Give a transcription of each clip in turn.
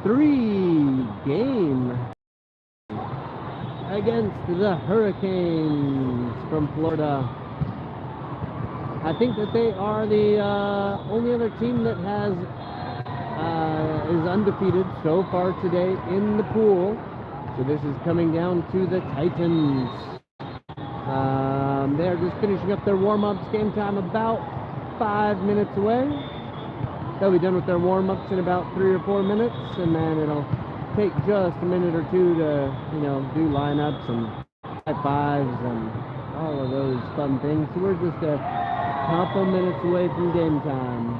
3 game against the Hurricanes from Florida. I think that they are the only other team that has is undefeated so far today in the pool. So this is coming down to the Titans. They're just finishing up their warm-ups. Game time about 5 minutes away. They'll be done with their warm-ups in about 3 or 4 minutes, and then it'll take just a minute or two to, do lineups and high fives and all of those fun things. So we're just a couple minutes away from game time.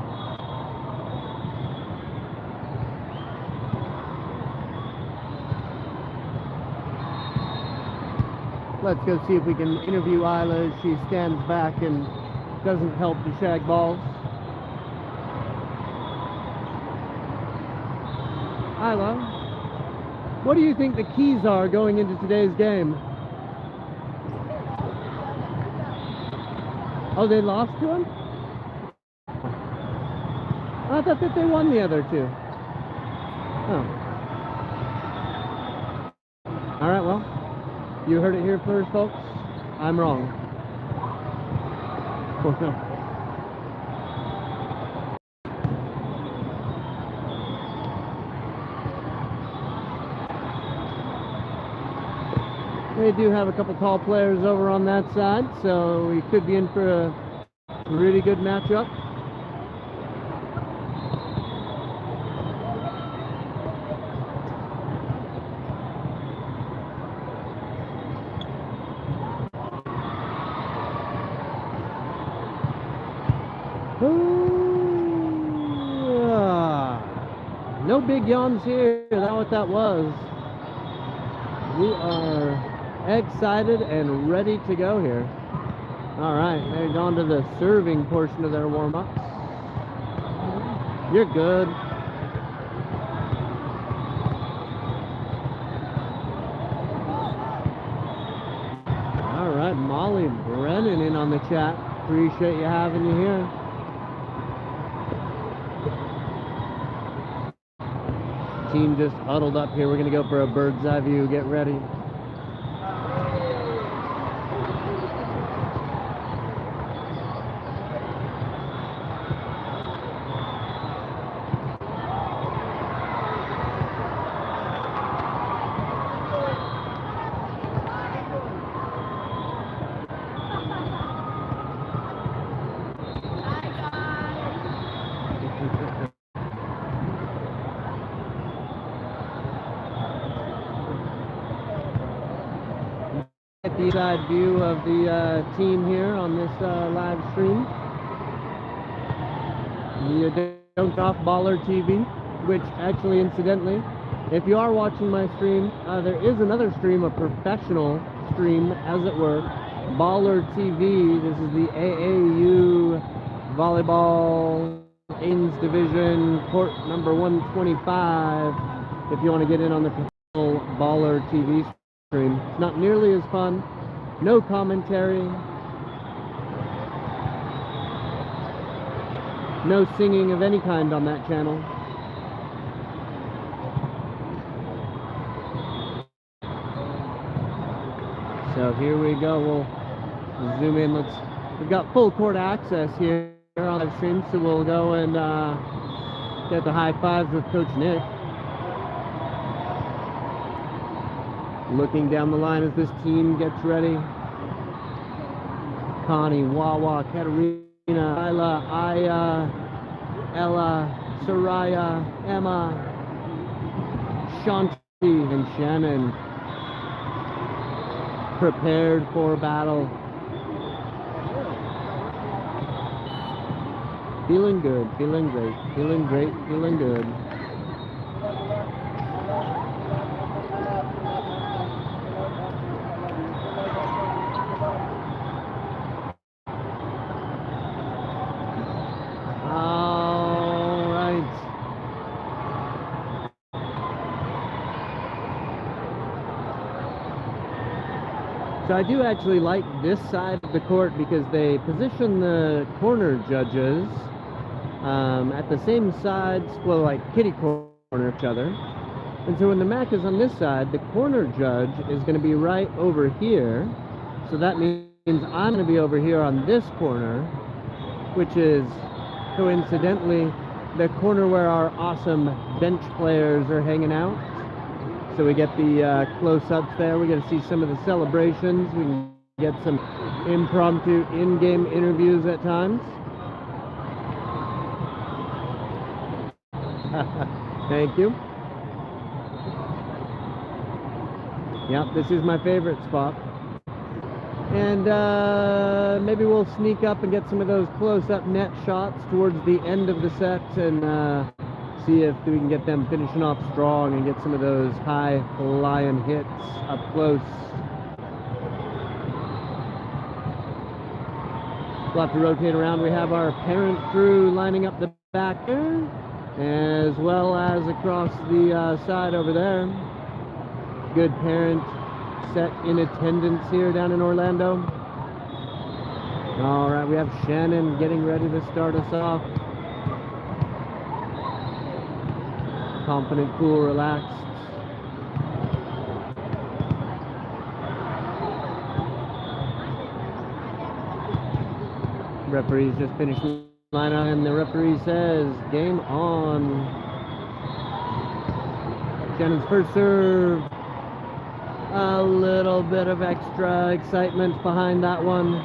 Let's go see if we can interview Isla as she stands back and doesn't help to shag balls. Isla, what do you think the keys are going into today's game? Oh, they lost to him? I thought that they won the other two. Oh. All right, well, you heard it here first, folks. I'm wrong. Oh, no. They do have a couple tall players over on that side, so we could be in for a really good matchup. No big yawns here. That's what that was. We are excited and ready to go here. All right, they've gone to the serving portion of their warm-ups. You're good. All right, Molly Brennan in on the chat. Appreciate you having you here. Team just huddled up here. We're going to go for a bird's eye view. Get ready. The side view of the team here on this live stream. The Don't Off Baller TV, which actually, incidentally, if you are watching my stream, there is another stream, a professional stream, as it were, Baller TV. This is the AAU Volleyball Ains Division, court number 125, if you want to get in on the professional Baller TV stream. It's not nearly as fun. No commentary. No singing of any kind on that channel. So here we go. We'll zoom in. We've got full court access here on the stream, so we'll go and get the high fives with Coach Nick. Looking down the line as this team gets ready. Connie, Wawa, Katerina, Isla, Aya, Ella, Soraya, Emma, Shanti, and Shannon. Prepared for battle. Feeling good, feeling great, feeling great, feeling good. So I do actually like this side of the court because they position the corner judges at the same sides, well, like kitty corner corner of each other. And so when the MAC is on this side, the corner judge is going to be right over here. So that means I'm going to be over here on this corner, which is coincidentally the corner where our awesome bench players are hanging out. So we get the close-ups there. We get to see some of the celebrations. We can get some impromptu in-game interviews at times. Thank you. Yep, this is my favorite spot. And maybe we'll sneak up and get some of those close-up net shots towards the end of the set and see if we can get them finishing off strong and get some of those high-flying hits up close. We'll have to rotate around. We have our parent crew lining up the back there, as well as across the side over there. Good parent set in attendance here down in Orlando. All right, we have Shannon getting ready to start us off. Confident, cool, relaxed. Referee's just finished line out, and the referee says, game on. Shannon's first serve. A little bit of extra excitement behind that one.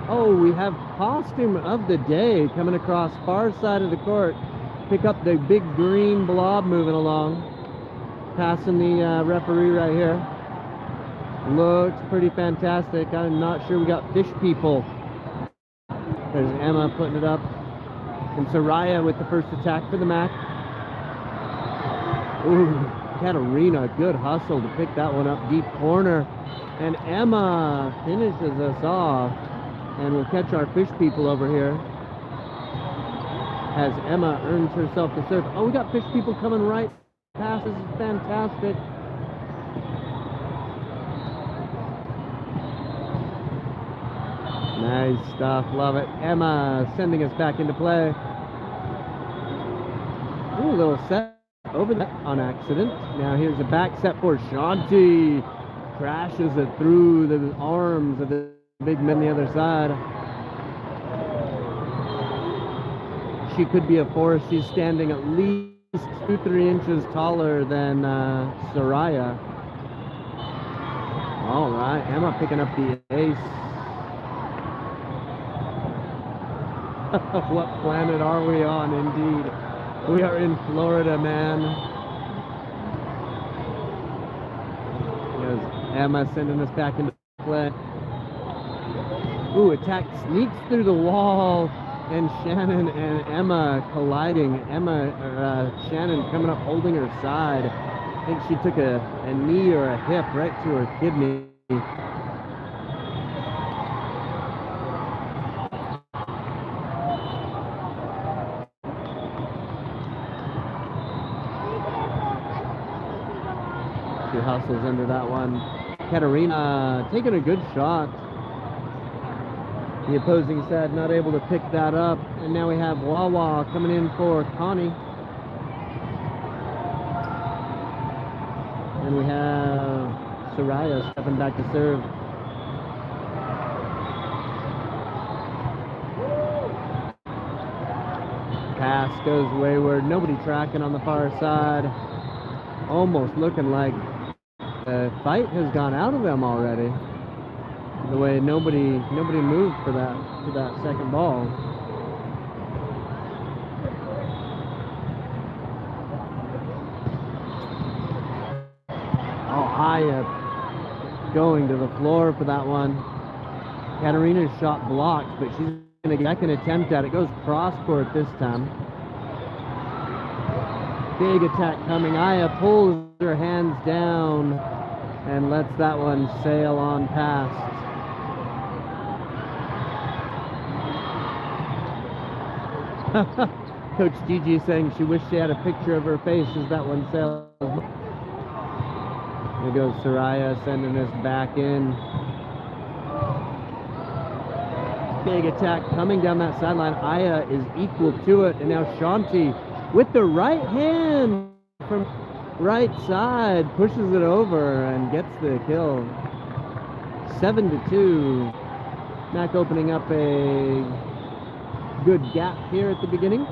Oh, we have costume of the day coming across far side of the court. Pick up the big green blob moving along. Passing the referee right here. Looks pretty fantastic. I'm not sure we got fish people. There's Emma putting it up. And Soraya with the first attack for the MAC. Ooh, Katarina, good hustle to pick that one up deep corner. And Emma finishes us off. And we'll catch our fish people over here as Emma earns herself the serve. Oh, we got fish people coming right past. This is fantastic. Nice stuff, love it. Emma sending us back into play. Ooh, a little set over that on accident. Now here's a back set for Shanti. Crashes it through the arms of the big men on the other side. She could be a force. She's standing at least 2-3 inches taller than Soraya. All right, Emma picking up the ace. What planet are we on, indeed? We are in Florida, man. There's Emma sending us back into play. Ooh, attack sneaks through the wall, and Shannon and Emma colliding. Shannon coming up holding her side. I think she took a knee or a hip right to her kidney. She hustles under that one. Katarina taking a good shot. The opposing side not able to pick that up. And now we have Wawa coming in for Connie. And we have Soraya stepping back to serve. Pass goes wayward. Nobody tracking on the far side. Almost looking like the fight has gone out of them already. The way nobody moved for that second ball. Oh, Aya going to the floor for that one. Katarina's shot blocked, but she's gonna get a second attempt at it. Goes cross court this time. Big attack coming. Aya pulls her hands down and lets that one sail on past. Coach Gigi saying she wished she had a picture of her face as that one sails. There goes Soraya sending us back in. Big attack coming down that sideline. Aya is equal to it, and now Shanti with the right hand from right side, pushes it over and gets the kill. 7-2. Mac opening up a good gap here at the beginning.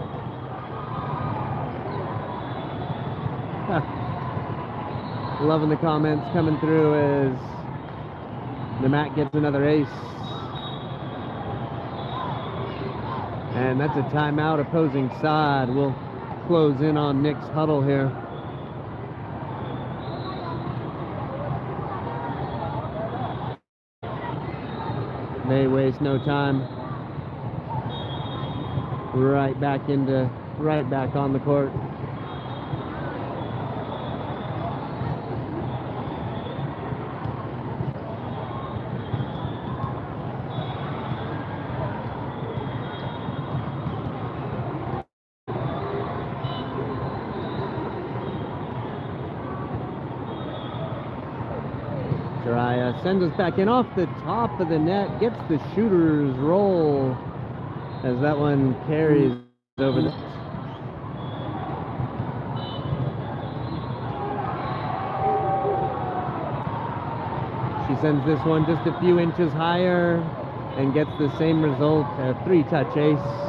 Loving the comments coming through as the Mac gets another ace. And that's a timeout opposing side. We'll close in on Nick's huddle here. They waste no time. Right back on the court. Sends us back in off the top of the net, gets the shooter's roll as that one carries over the... She sends this one just a few inches higher and gets the same result, a 3-touch ace.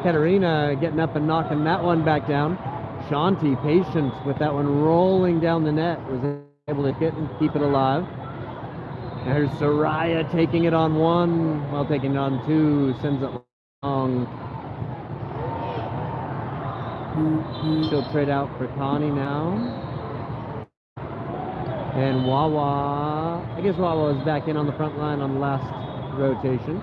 Katerina getting up and knocking that one back down. Shanti, patient with that one rolling down the net, was able to hit and keep it alive. There's Soraya taking it on one, while taking it on two, sends it long. She'll trade out for Connie now. And Wawa, I guess Wawa is back in on the front line on the last rotation.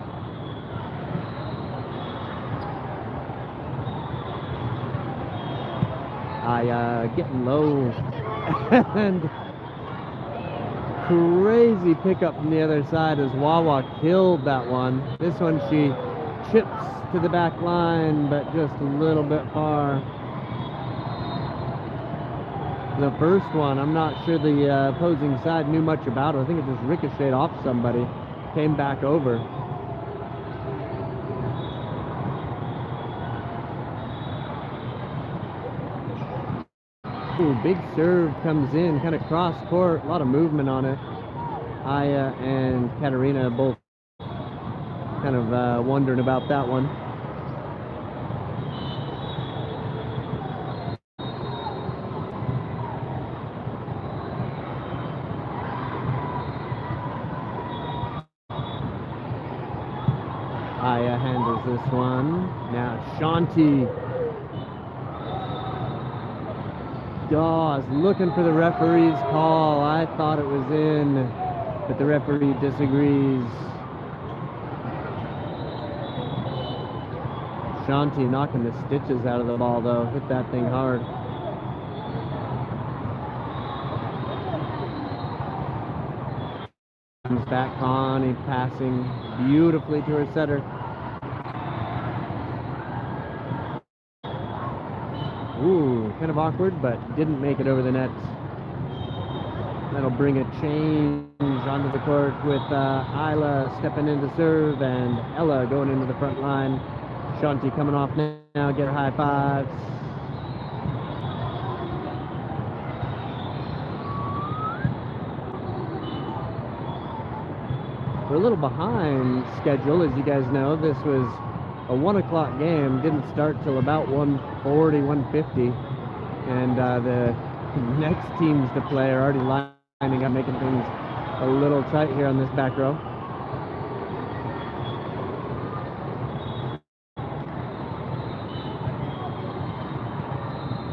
Getting low and crazy pickup from the other side as Wawa killed that one. This one she chips to the back line, but just a little bit far. The first one, I'm not sure the opposing side knew much about it. I think it just ricocheted off somebody, came back over. Ooh, big serve comes in, kind of cross court, a lot of movement on it. Aya and Katerina both kind of wondering about that one. Aya handles this one. Now Shanti. Dawes looking for the referee's call. I thought it was in, but the referee disagrees. Shanti knocking the stitches out of the ball though. Hit that thing hard. Comes back Connie passing beautifully to her setter. Ooh, kind of awkward, but didn't make it over the net. That'll bring a change onto the court with Isla stepping in to serve and Ella going into the front line. Shanti coming off now, get her high fives. We're a little behind schedule, as you guys know. This was a 1 o'clock game, didn't start till about 1:40, 1:50, and the next teams to play are already lining up, making things a little tight here on this back row.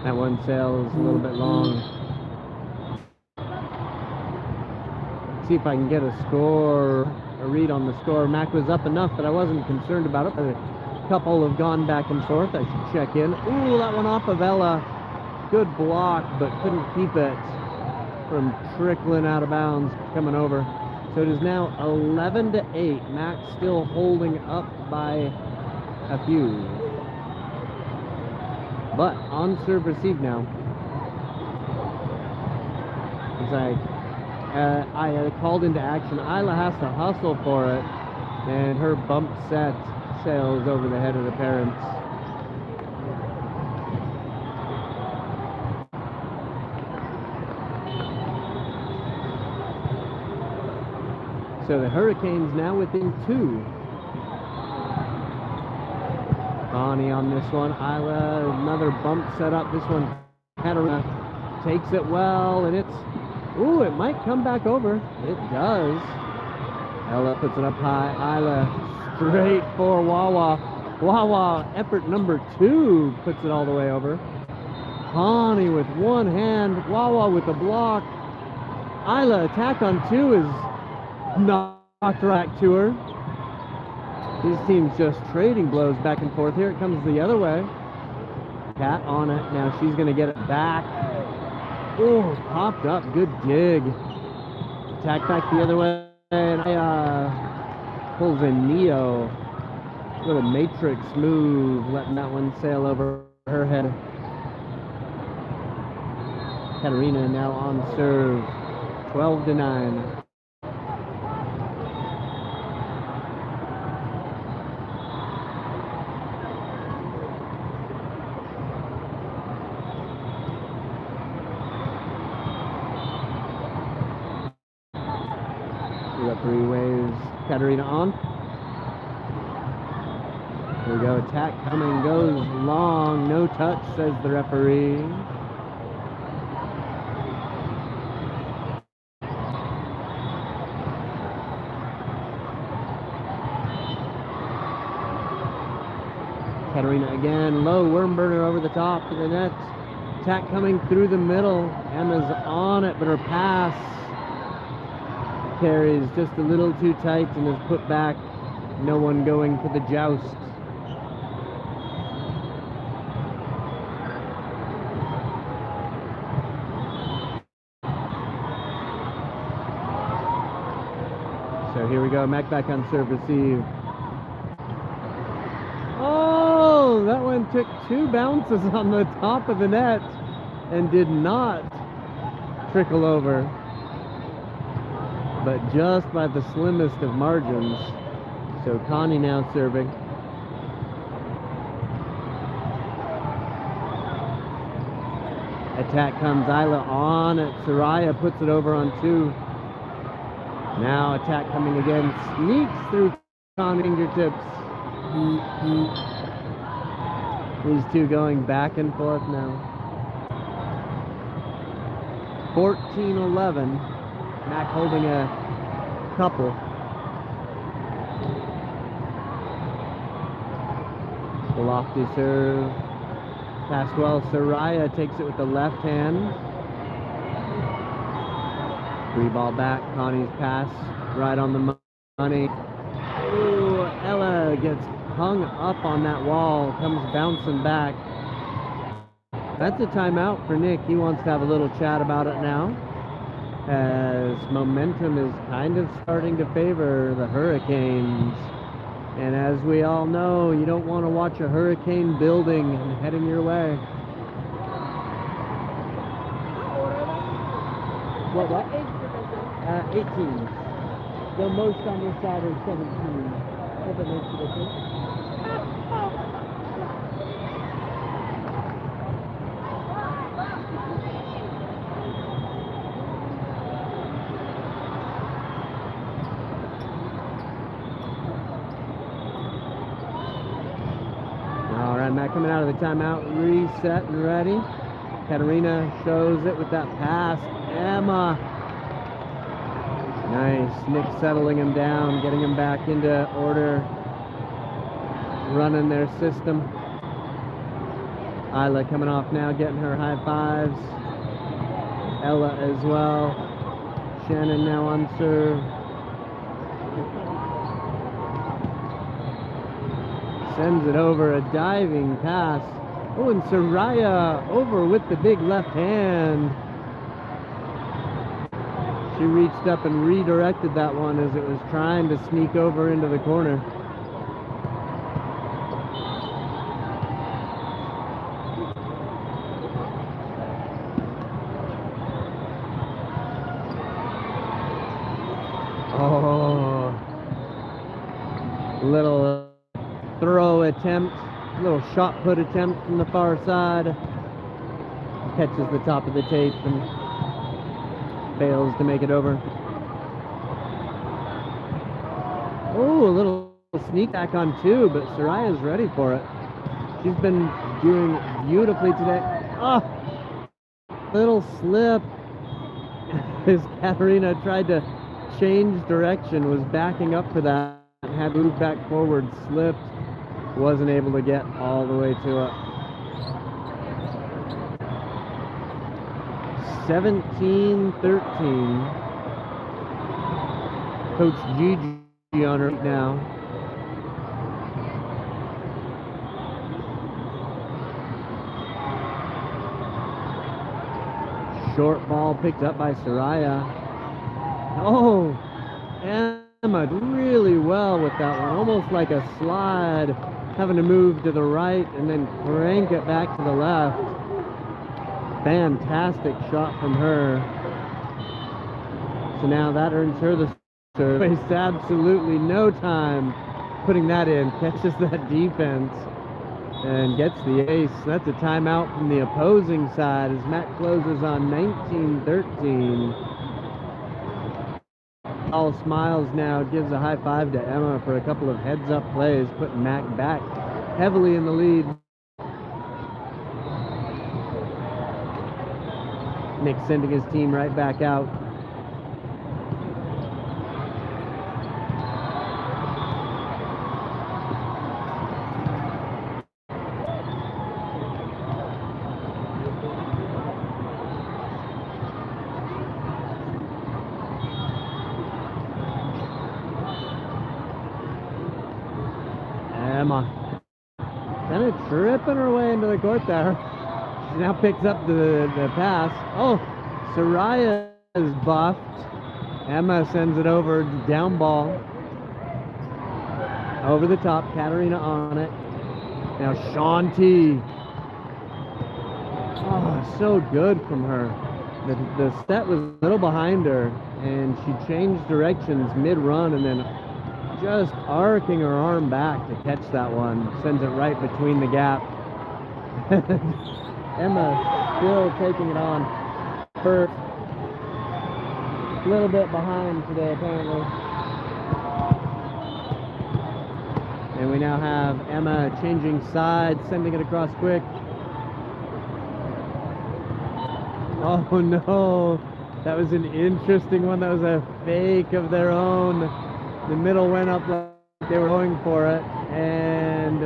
That one sails a little bit long. Let's see if I can get a score, a read on the score. Mac was up enough that I wasn't concerned about it. A couple have gone back and forth. I should check in. Ooh, that one off of Ella. Good block, but couldn't keep it from trickling out of bounds, coming over. So it is now 11-8. Mac still holding up by a few. But on serve receive now. It's like I called into action. Isla has to hustle for it, and her bump set sails over the head of the parents. So the Hurricanes now within 2. Connie on this one. Isla, another bump set up. This one, Katarina takes it well, and it's, ooh, it might come back over. It does. Ella puts it up high. Isla straight for Wawa. Wawa, effort number 2, puts it all the way over. Connie with one hand. Wawa with the block. Isla, attack on 2 is knocked right to her. These teams just trading blows back and forth. Here it comes the other way. Kat on it. Now she's going to get it back. Oh, popped up. Good dig. Attack back the other way. And pulls a Neo. Little matrix move. Letting that one sail over her head. Katarina now on serve. 12-9. Referee waves Katarina on. Here we go. Attack coming, goes long. No touch, says the referee. Katarina again. Low worm burner over the top of the net. Attack coming through the middle. Emma's on it, but her pass carries just a little too tight and is put back. No one going for the joust. So here we go. Mac back on serve receive. Oh, that one took 2 bounces on the top of the net and did not trickle over. But just by the slimmest of margins. So Connie now serving. Attack comes. Isla on it. Soraya puts it over on 2. Now attack coming again. Sneaks through Connie fingertips. These two going back and forth now. 14-11. Mac holding a couple. The lofty serve. Pass well. Soraya takes it with the left hand. 3 ball back. Connie's pass right on the money. Ooh, Ella gets hung up on that wall. Comes bouncing back. That's a timeout for Nick. He wants to have a little chat about it now, as momentum is kind of starting to favor the Hurricanes. And as we all know, you don't want to watch a hurricane building and heading your way. What? 18. The most on your side is 17. If it makes a difference. Matt coming out of the timeout, reset and ready. Katarina shows it with that pass. Emma. Nice. Nick settling him down, getting him back into order, running their system. Isla coming off now, getting her high fives. Ella as well. Shannon now on serve. Sends it over, a diving pass. Oh, and Soraya over with the big left hand. She reached up and redirected that one as it was trying to sneak over into the corner. attempt, little shot put attempt from the far side. Catches the top of the tape and fails to make it over. Oh, a little sneak back on two, but Soraya's ready for it. She's been doing beautifully today. Oh, little slip. As Katarina tried to change direction, was backing up for that, had moved back forward, slipped, wasn't able to get all the way to it. 17-13. Coach Gigi on her right now. Short ball picked up by Soraya. Oh, Emma really well with that one. Almost like a slide, having to move to the right and then crank it back to the left. Fantastic shot from her. So now that earns her the serve. Wastes absolutely no time putting that in. Catches that defense and gets the ace. That's a timeout from the opposing side as Matt closes on 19-13. All smiles now, gives a high five to Emma for a couple of heads-up plays, putting Mac back heavily in the lead. Nick sending his team right back out. Emma kind of tripping her way into the court there. She now picks up the pass. Oh, Soraya is buffed. Emma sends it over, down ball. Over the top, Katarina on it. Now Shanti. Oh, so good from her. The set was a little behind her, and she changed directions mid-run and then just arcing her arm back to catch that one. Sends it right between the gap. Emma still taking it on first. A little bit behind today, apparently. And we now have Emma changing sides, sending it across quick. Oh no, that was an interesting one. That was a fake of their own. The middle went up like they were going for it, and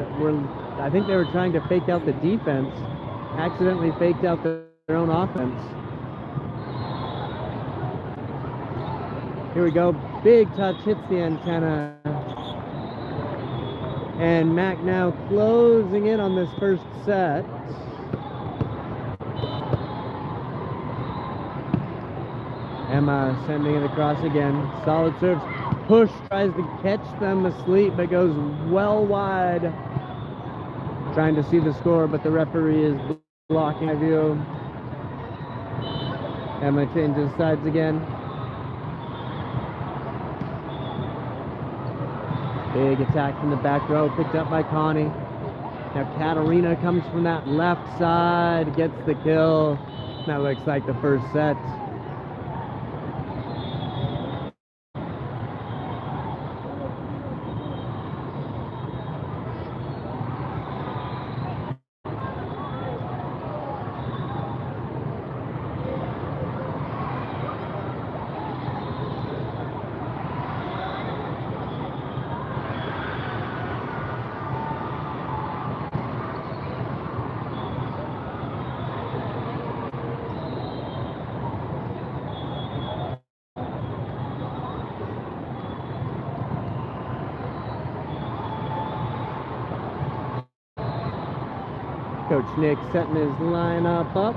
I think they were trying to fake out the defense. Accidentally faked out their own offense. Here we go. Big touch hits the antenna. And Mac now closing in on this first set. Emma sending it across again. Solid serves. Push, tries to catch them asleep, but goes well wide. Trying to see the score, but the referee is blocking my view. Emma changes sides again. Big attack from the back row, picked up by Connie. Now Katarina comes from that left side, gets the kill. That looks like the first set. Coach Nick setting his lineup up.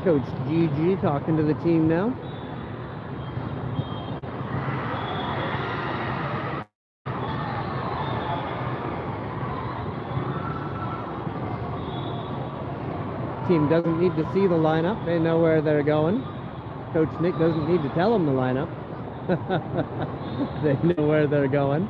Coach Gigi talking to the team now. Team doesn't need to see the lineup. They know where they're going. Coach Nick doesn't need to tell them the lineup. They know where they're going.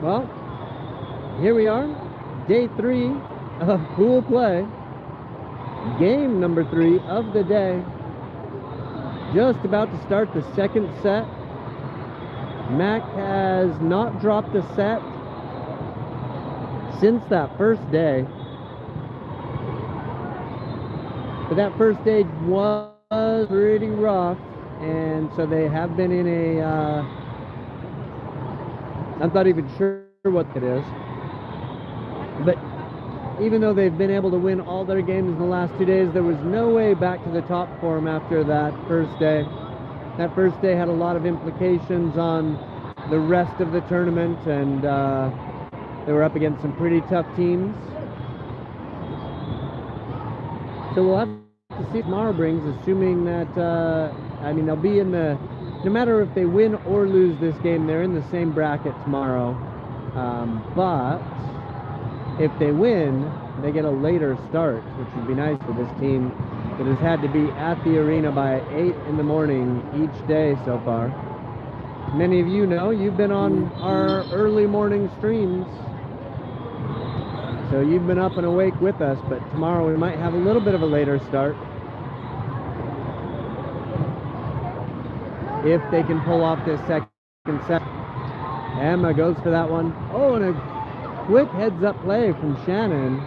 Well, here we are, day 3 of pool play. Game number 3 of the day. Just about to start the second set. Mac has not dropped a set since that first day. But that first day was pretty rough, and so they have been in a, I'm not even sure what it is. But even though they've been able to win all their games in the last 2 days, there was no way back to the top for them after that first day. That first day had a lot of implications on the rest of the tournament, and they were up against some pretty tough teams. So we'll have to see what tomorrow brings, assuming that, they'll be in the, no matter if they win or lose this game, they're in the same bracket tomorrow. But if they win, they get a later start, which would be nice for this team that has had to be at the arena by 8 in the morning each day so far. Many of you know, you've been on our early morning streams, so you've been up and awake with us, but tomorrow we might have a little bit of a later start. If they can pull off this second set. Emma goes for that one. Oh, and a quick heads-up play from Shannon.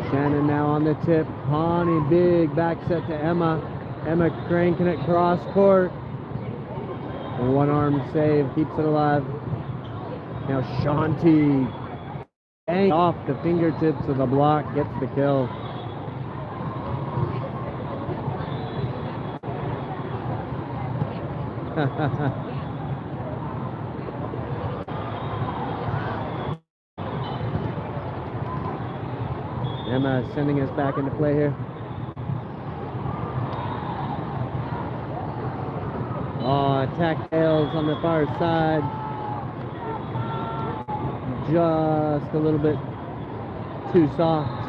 Shannon now on the tip. Pawnee, big back set to Emma. Emma cranking it cross court. A one-arm save, keeps it alive. Now Shanti, bang off the fingertips of the block, gets the kill. Emma sending us back into play here. Oh, attack fails on the far side. Just a little bit too soft.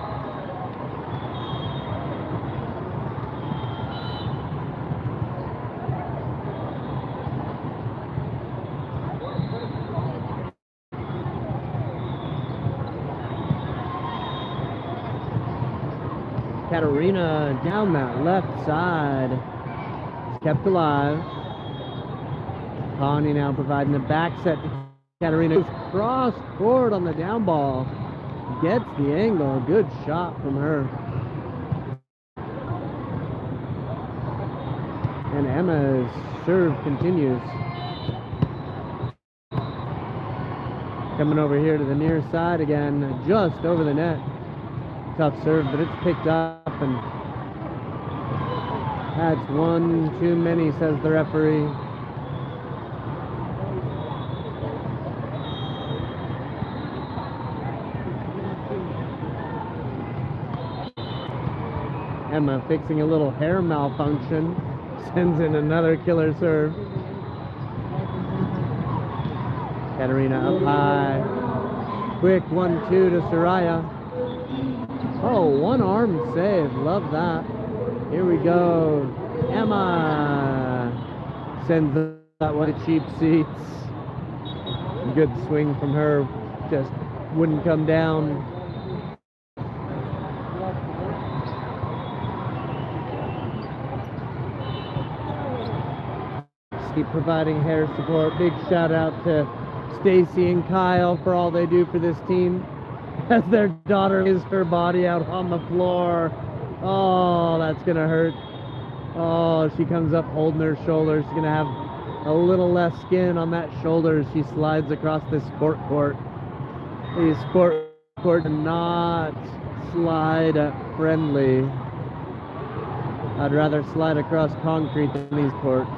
Katarina down that left side. It's kept alive. Pawnee now providing the back set to Katarina. Cross court on the down ball. Gets the angle. Good shot from her. And Emma's serve continues. Coming over here to the near side again. Just over the net. Tough serve, but it's picked up, and that's one too many, says the referee. Emma fixing a little hair malfunction, sends in another killer serve. Katarina up high. Quick 1-2 to Soraya. Oh, one arm save. Love that. Here we go. Emma sends that one to cheap seats. Good swing from her. Just wouldn't come down. Keep providing hair support. Big shout out to Stacy and Kyle for all they do for this team. As their daughter lays her body out on the floor. Oh, that's gonna hurt. Oh, she comes up holding her shoulder. She's gonna have a little less skin on that shoulder as she slides across this sport court. These sport courts are not slide friendly. I'd rather slide across concrete than these courts.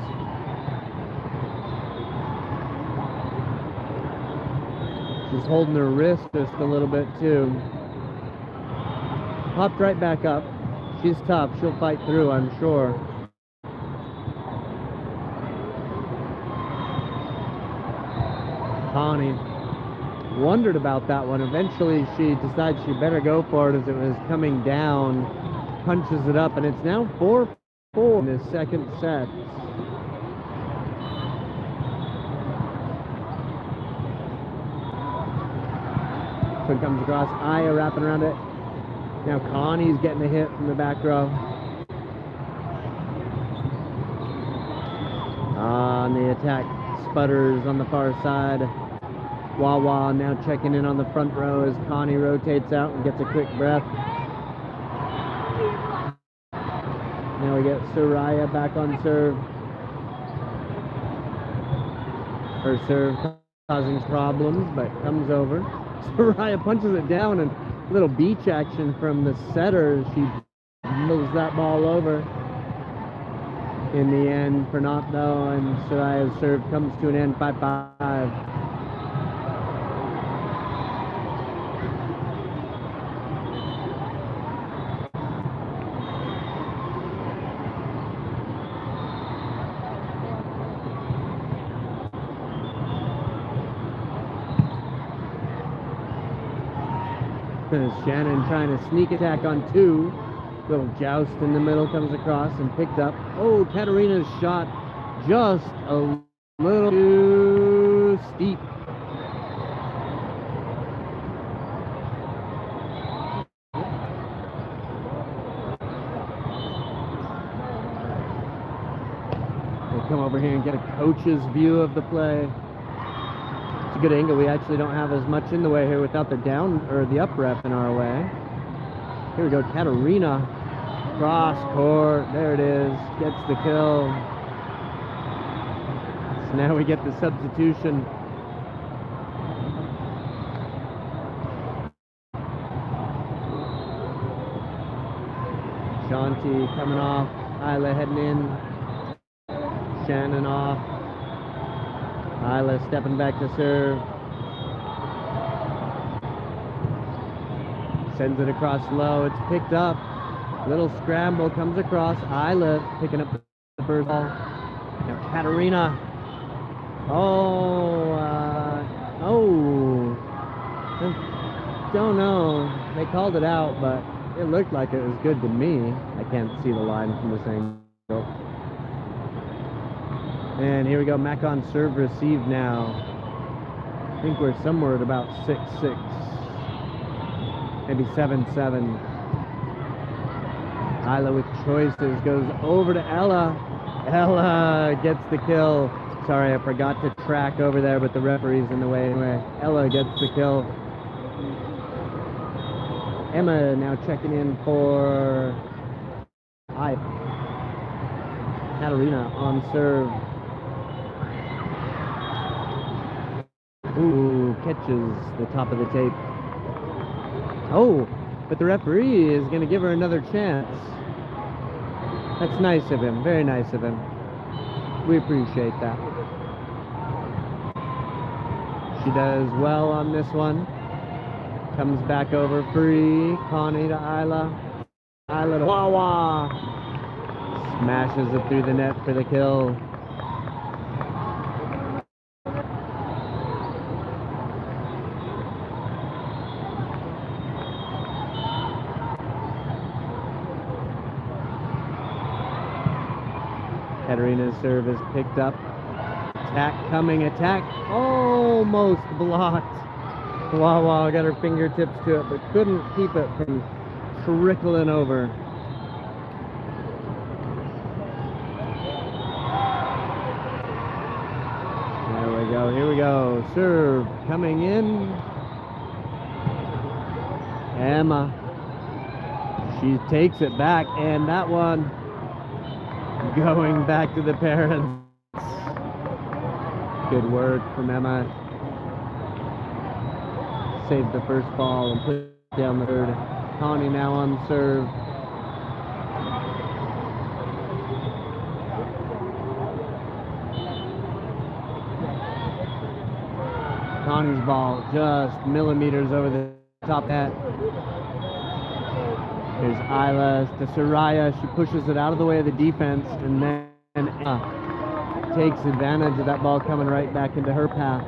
She's holding her wrist just a little bit too. Popped right back up. She's tough. She'll fight through, I'm sure. Pawnee wondered about that one. Eventually she decides she better go for it as it was coming down. Punches it up, and it's now 4-4 in this second set. one comes across. Aya wrapping around it. Now Connie's getting a hit from the back row. On the attack, Sputters on the far side. Wawa now checking in on the front row as Connie rotates out and gets a quick breath. Now we get Soraya back on serve. Her serve causing problems, but comes over. Soraya punches it down, and a little beach action from the setter. She moves that ball over. In the end, for naught though, and Soraya's serve comes to an end, 5-5. Shannon trying to sneak attack on two. Little joust in the middle comes across and picked up. Oh, Katarina's shot just a little too steep. We'll come over here and get a coach's view of the play. It's a good angle. We actually don't have as much in the way here without the down or the up ref in our way. Here we go, Katarina, cross court, there it is, gets the kill. So now we get the substitution. Shanti coming off, Isla heading in, Shannon off, Isla stepping back to serve. Sends it across low, it's picked up. Little scramble comes across. Isla picking up the first ball. Now Katarina. Don't know. They called it out, but it looked like it was good to me. I can't see the line from this angle. And here we go, Mac on serve receive now. I think we're somewhere at about 6-6. Maybe 7-7. Isla with choices, goes over to Ella. Ella gets the kill. Sorry, I forgot to track over there, but the referee's in the way anyway. Ella gets the kill. Emma now checking in for Katarina on serve. Ooh, catches the top of the tape. Oh, but the referee is going to give her another chance. That's nice of him, very nice of him. We appreciate that. She does well on this one. Comes back over free. Connie to Isla. Isla to Wawa. Smashes it through the net for the kill. Katarina's serve is picked up. Attack coming, attack almost blocked. Wawa got her fingertips to it, but couldn't keep it from trickling over. Here we go. Serve coming in. Emma. She takes it back, and that one going back to the parents. Good work from Emma. Saved the first ball and put down the third. Connie now on serve. Connie's ball just millimeters over the top net. Here's Isla to Soraya. She pushes it out of the way of the defense, and then takes advantage of that ball coming right back into her path.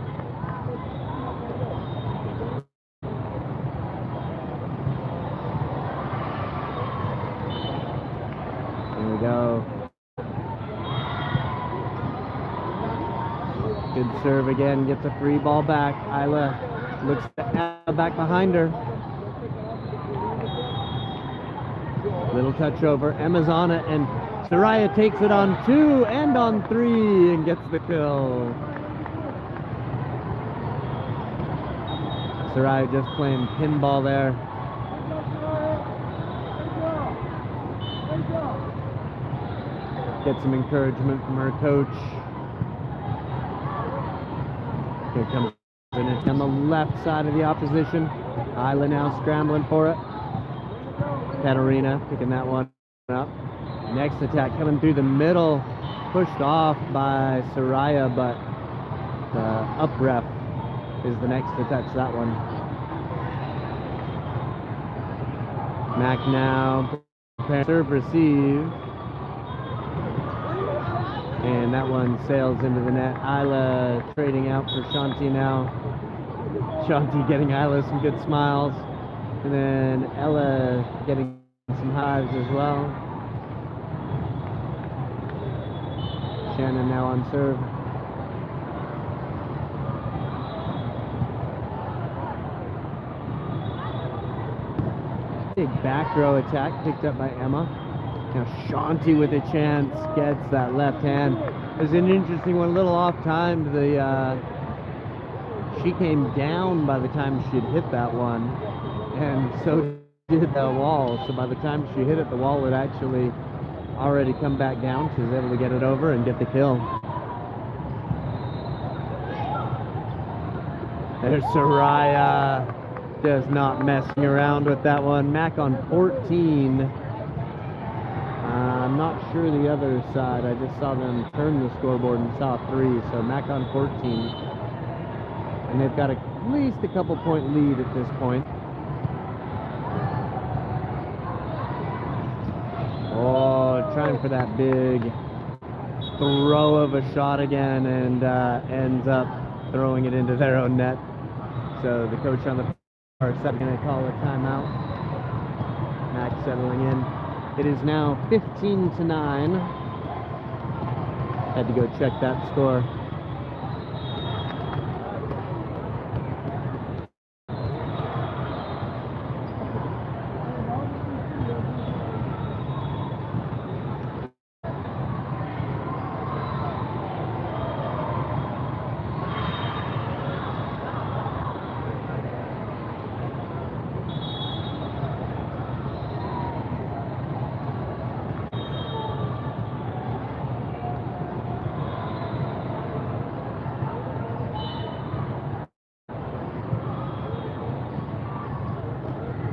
There we go. Good serve again, gets a free ball back. Isla Looks back behind her. Little touch over. Emma's on it, and Soraya takes it on 2 and on 3 and gets the kill. Soraya just playing pinball there. Get some encouragement from her coach. Here comes it on the left side of the opposition. Isla now scrambling for it. Katarina picking that one up. Next attack coming through the middle. Pushed off by Soraya, but the up ref is the next to touch that one. Mac now serve receive. And that one sails into the net. Isla trading out for Shanti now. Shanti getting Isla some good smiles. And then Ella getting some hives as well. Shannon now on serve. Big back row attack picked up by Emma. Now Shanti with a chance gets that left hand. It was an interesting one, a little off timed. She came down by the time she'd hit that one, and so did the wall. So by the time she hit it, the wall would actually already come back down. She was able to get it over and get the kill. There's Soraya, just not messing around with that one. Mac on 14. I'm not sure the other side. I just saw them turn the scoreboard and saw 3. So Mac on 14. And they've got at least a couple point lead at this point. Oh, trying for that big throw of a shot again, and ends up throwing it into their own net. So the coach on the far side is going to call a timeout. Mac settling in. It is now 15-9. Had to go check that score.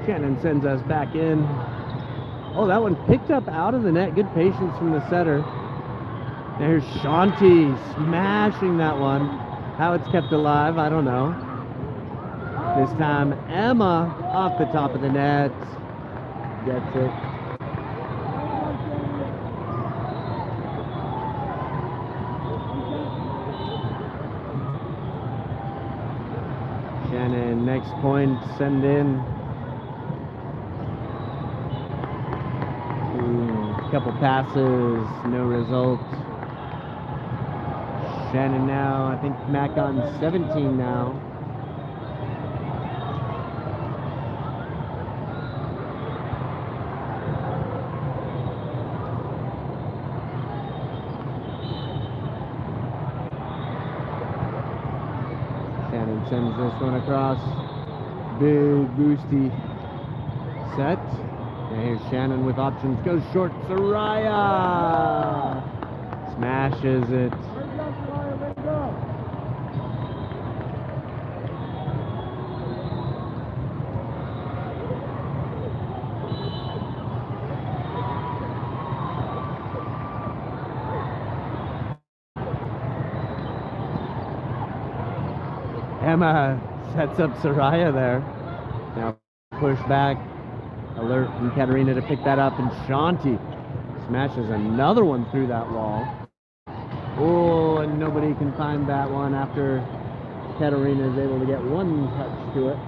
Shannon sends us back in. Oh, that one picked up out of the net. Good patience from the setter. There's Shanti smashing that one. How it's kept alive, I don't know. This time, Emma off the top of the net. Gets it. Shannon, next point, send in. Couple passes, no result. Shannon now, I think Mac on 17 now. Shannon sends this one across. Big boosty set. And here's Shannon with options, goes short, Soraya smashes it. Emma sets up Soraya there. Now push back. Alert from Katarina to pick that up, and Shanti smashes another one through that wall. Oh, and nobody can find that one after Katarina is able to get one touch to it.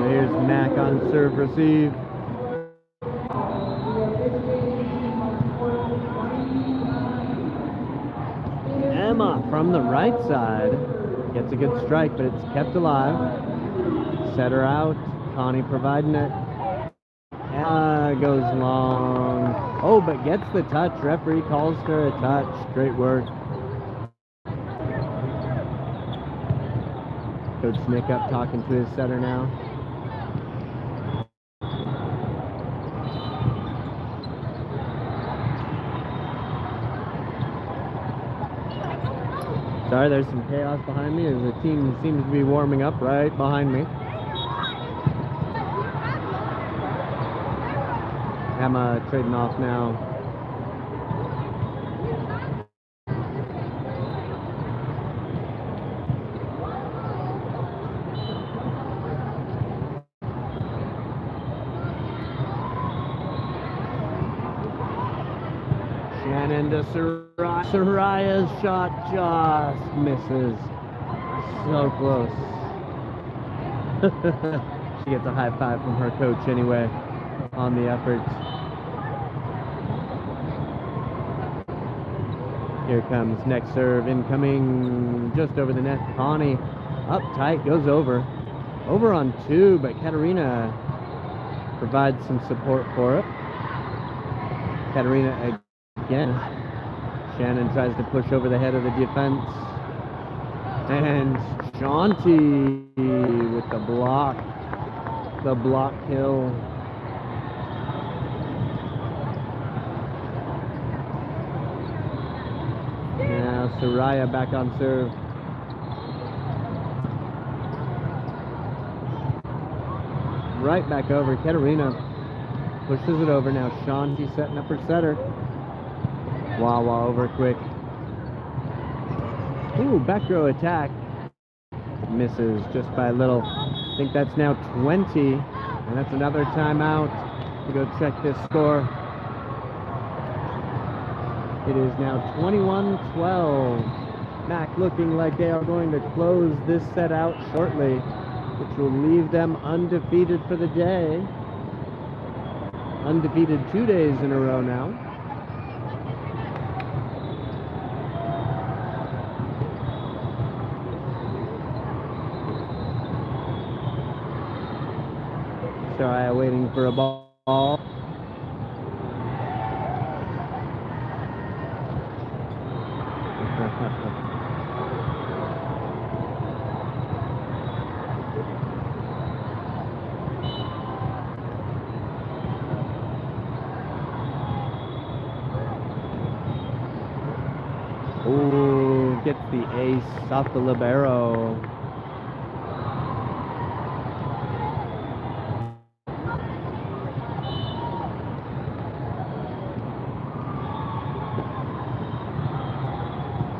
There's Mac on serve receive. from the right side. Gets a good strike, but it's kept alive. Setter out. Connie providing it. Goes long. Oh, but gets the touch. Referee calls for a touch. Great work. Coach Nick up talking to his setter now. Sorry, there's some chaos behind me as the team seems to be warming up right behind me. Emma trading off now. Shannon to Soraya. Soraya's shot just misses. So close. She gets a high five from her coach anyway on the effort. Here comes next serve incoming just over the net. Connie up tight, goes over. Over on two, but Katerina provides some support for it. Katerina again. Shannon tries to push over the head of the defense. And Shanti with the block. The block kill. Now Soraya back on serve. Right back over. Katerina pushes it over. Now Shanti setting up her setter. Wawa over quick. Ooh, back row attack. Misses just by a little. I think that's now 20. And that's another timeout. To go check this score. It is now 21-12. Mac looking like they are going to close this set out shortly, which will leave them undefeated for the day. Undefeated 2 days in a row now. Soraya waiting for a ball. Ooh, gets the ace off the libero.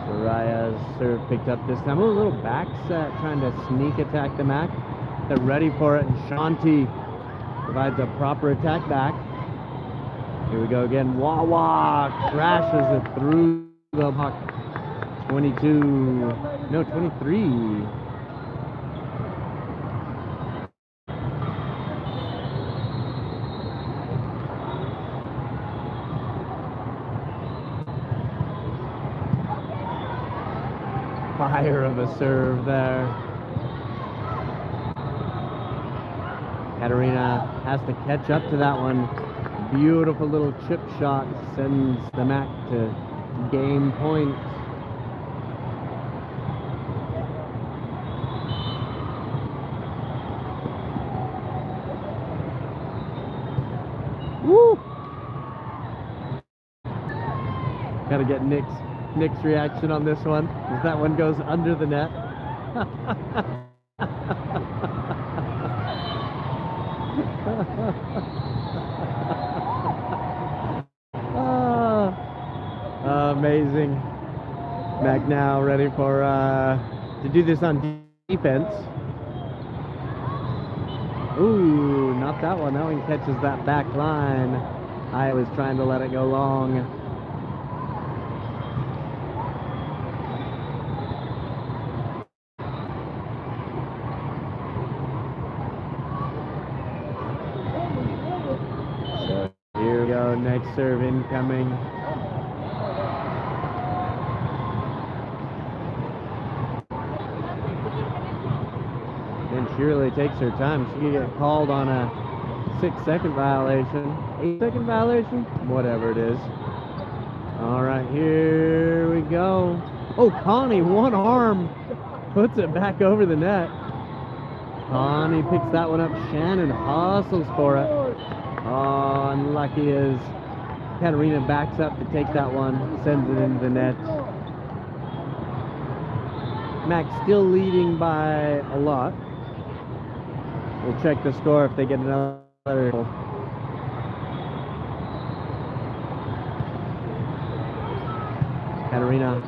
Soraya's serve picked up this time. A little back set, trying to sneak attack the Mac. They're ready for it, and Shanti provides a proper attack back. Here we go again. Wawa crashes it through the puck. 22, no, 23. Fire of a serve there. Katerina has to catch up to that one. Beautiful little chip shot sends the Mac to game point. Woo! Gotta get Nick's reaction on this one, as that one goes under the net. Amazing. Mac now ready for to do this on defense. Ooh, not that one. That one catches that back line. I was trying to let it go long. So here we go. Next serve incoming. She really takes her time. She could get called on a 6-second violation, 8-second violation, whatever it is. All right, here we go. Oh, Connie, one arm, puts it back over the net. Connie picks that one up. Shannon hustles for it. Oh, unlucky as Katarina backs up to take that one, sends it into the net. Max still leading by a lot. We'll check the score if they get another. Katarina,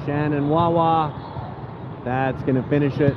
Shannon, Wawa. That's going to finish it.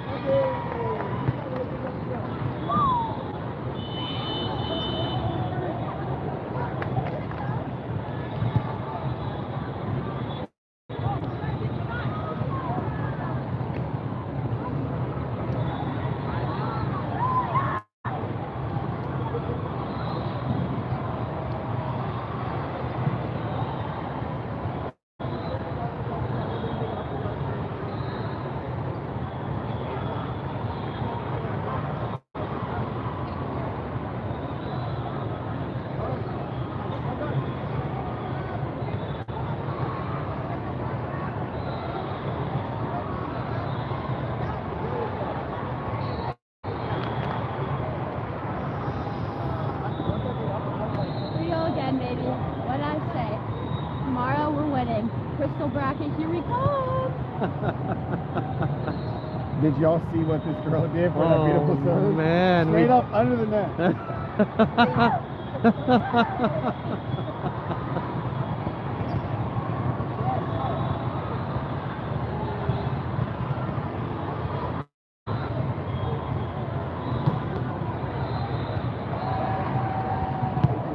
Crystal bracket, here we come. Did y'all see what this girl did for that beautiful serve? Man, straight up under the net.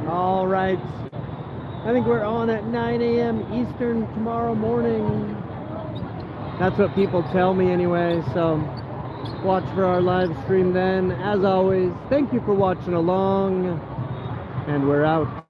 All right. I think we're on at 9 a.m. Eastern tomorrow morning. That's what people tell me anyway, so watch for our live stream then. As always, thank you for watching along, and we're out.